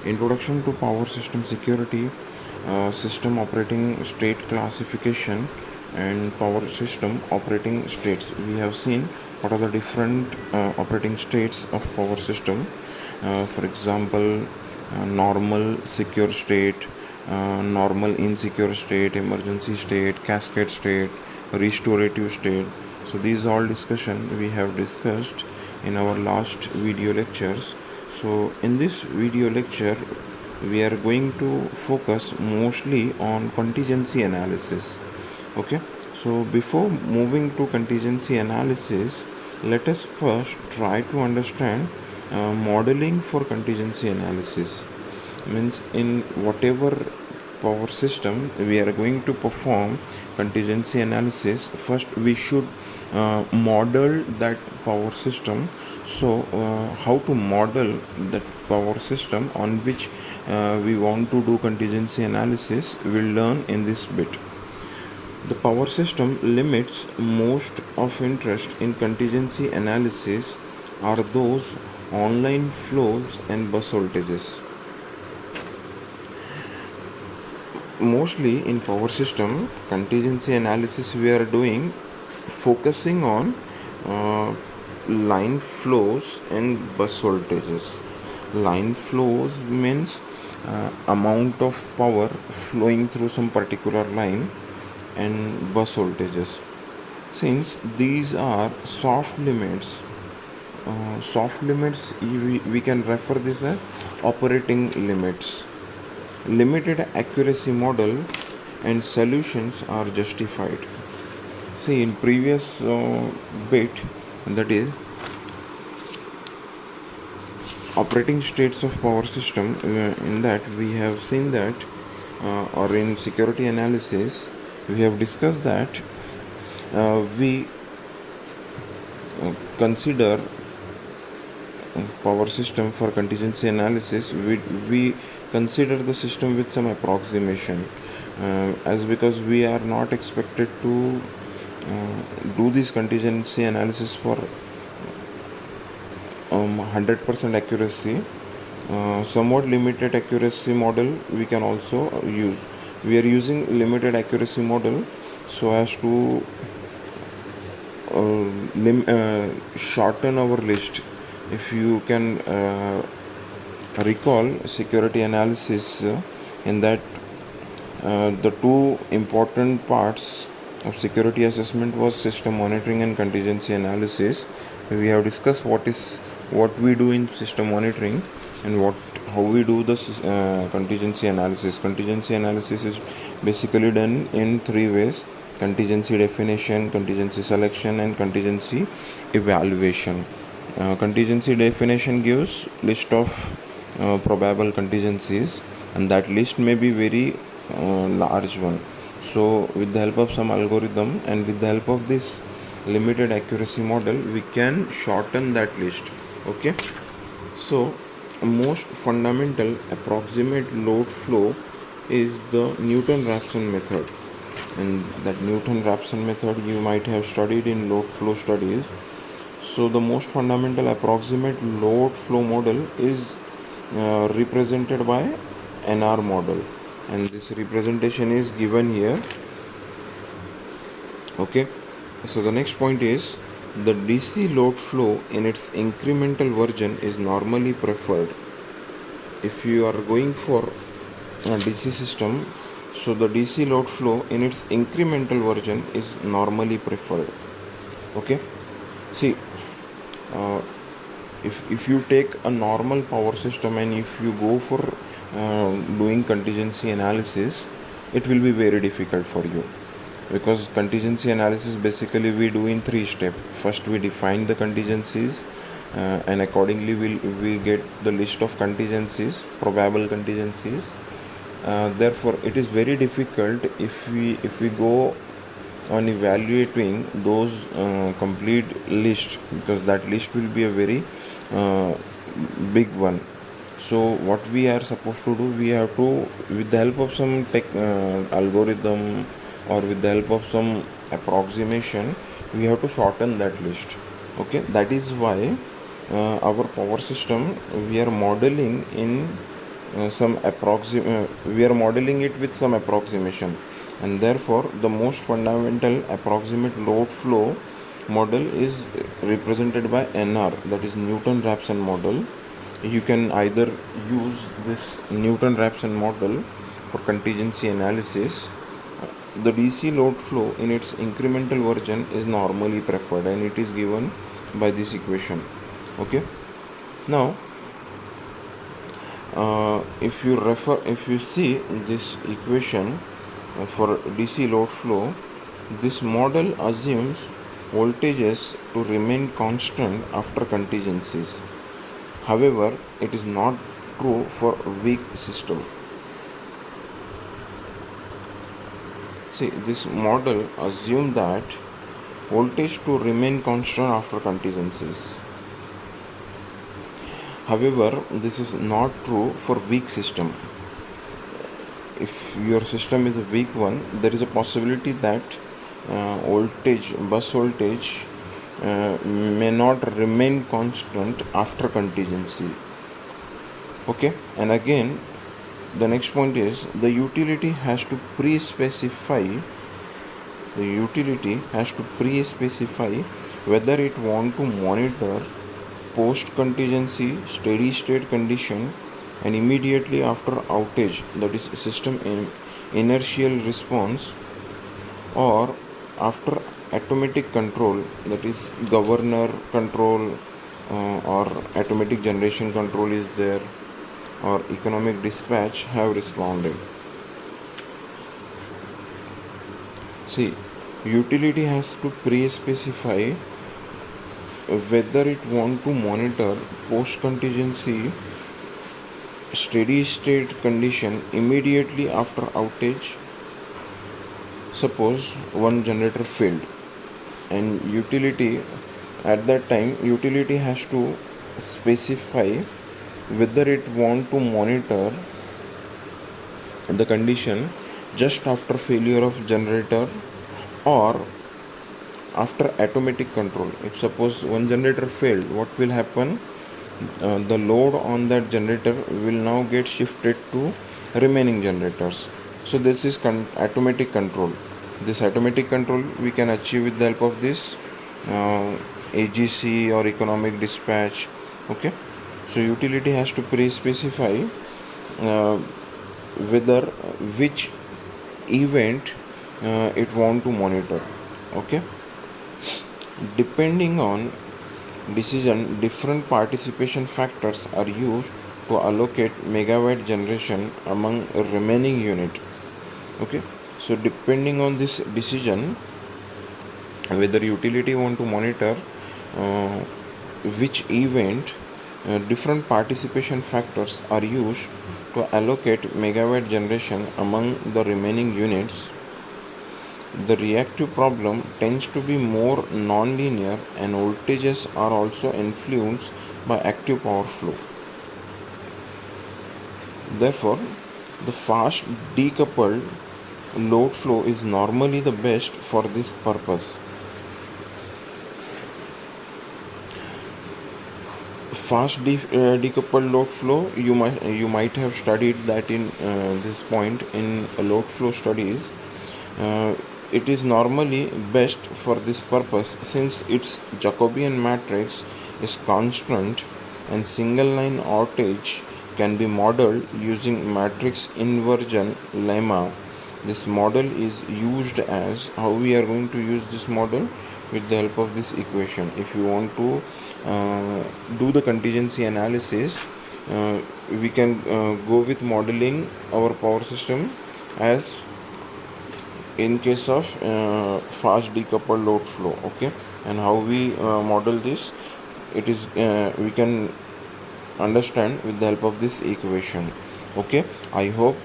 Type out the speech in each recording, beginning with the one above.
Introduction to power system security, system operating state classification, and power system operating states. We have seen what are the different operating states of power system. For example, normal secure state, normal insecure state, emergency state, cascade state, restorative state. So these all discussion we have discussed in our last video lectures. So in this video lecture we are going to focus mostly on contingency analysis. Okay, so before moving to contingency analysis, let us first try to understand modeling for contingency analysis. Means in whatever power system we are going to perform contingency analysis, first we should model that power system. So how to model that power system on which we want to do contingency analysis, we'll learn in this bit. The power system limits most of interest in contingency analysis are those online flows and bus voltages. Mostly in power system contingency analysis we are doing focusing on line flows and bus voltages. Line flows means amount of power flowing through some particular line, and bus voltages, since these are soft limits, we can refer this as operating limits. Limited accuracy model and solutions are justified. See, in previous bit, that is operating states of power system, in that we have seen that, or in security analysis we have discussed that we consider power system for contingency analysis. We consider the system with some approximation, as because we are not expected to do this contingency analysis for 100% accuracy. Somewhat limited accuracy model we can also use. We are using limited accuracy model so as to shorten our list. If you can recall security analysis, in that the two important parts of security assessment was system monitoring and contingency analysis. We have discussed what we do in system monitoring and how we do the contingency analysis. Contingency analysis is basically done in three ways: contingency definition, contingency selection, and contingency evaluation. Contingency definition gives list of probable contingencies, and that list may be very large one. So with the help of some algorithm and with the help of this limited accuracy model, we can shorten that list. Okay, so most fundamental approximate load flow is the Newton-Raphson method, and that Newton-Raphson method you might have studied in load flow studies. So the most fundamental approximate load flow model is represented by NR model, and this representation is given here. Okay, so the next point is the DC load flow in its incremental version is normally preferred. If you are going for a DC system, so the DC load flow in its incremental version is normally preferred. Okay, see, if you take a normal power system and if you go for doing contingency analysis, it will be very difficult for you, because contingency analysis basically we do in three steps. First we define the contingencies, and accordingly we get the list of contingencies, probable contingencies. Therefore it is very difficult if we go on evaluating those complete list, because that list will be a very big one. So what we are supposed to do, we have to, with the help of some algorithm or with the help of some approximation, we have to shorten that list. Okay, that is why our power system we are modeling in we are modeling it with some approximation, and therefore the most fundamental approximate load flow model is represented by NR, that is Newton-Raphson model. You can either use this Newton-Raphson model for contingency analysis. The DC load flow in its incremental version is normally preferred, and it is given by this equation. Okay, now if you see this equation for DC load flow, this model assumes voltages to remain constant after contingencies. However, it is not true for weak system. See, this model assumes that voltage to remain constant after contingencies. However, this is not true for weak system. If your system is a weak one, there is a possibility that bus voltage may not remain constant after contingency. Okay, and again, the next point is the utility has to pre-specify whether it want to monitor post contingency steady state condition and immediately after outage, that is system inertial response, or after automatic control, that is governor control, or automatic generation control is there, or economic dispatch have responded. See, utility has to pre-specify whether it want to monitor post contingency steady state condition immediately after outage. Suppose one generator failed, and utility at that time has to specify whether it want to monitor the condition just after failure of generator or after automatic control. If suppose one generator failed, what will happen? The load on that generator will now get shifted to remaining generators. So this is automatic control. This automatic control we can achieve with the help of this AGC or economic dispatch. Okay, so utility has to pre-specify whether which event it want to monitor. Okay, depending on decision, different participation factors are used to allocate megawatt generation among remaining unit. Okay, so depending on this decision, whether utility want to monitor which event, different participation factors are used to allocate megawatt generation among the remaining units. The reactive problem tends to be more non-linear, and voltages are also influenced by active power flow. Therefore, the fast decoupled load flow is normally the best for this purpose. Fast decoupled load flow, you might have studied that in this point in load flow studies. It is normally best for this purpose since its Jacobian matrix is constant and single line outage can be modeled using matrix inversion lemma. This model is used as how we are going to use this model with the help of this equation. If you want to do the contingency analysis, we can go with modeling our power system as in case of fast decoupled load flow. Okay, and how we model this, it is we can understand with the help of this equation. Okay, I hope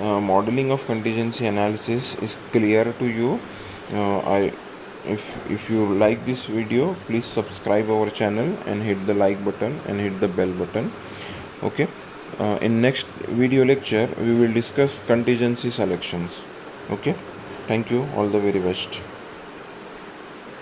modeling of contingency analysis is clear to you. If you like this video, please subscribe our channel and hit the like button and hit the bell button. Okay, in next video lecture we will discuss contingency selections. Okay, thank you, all the very best.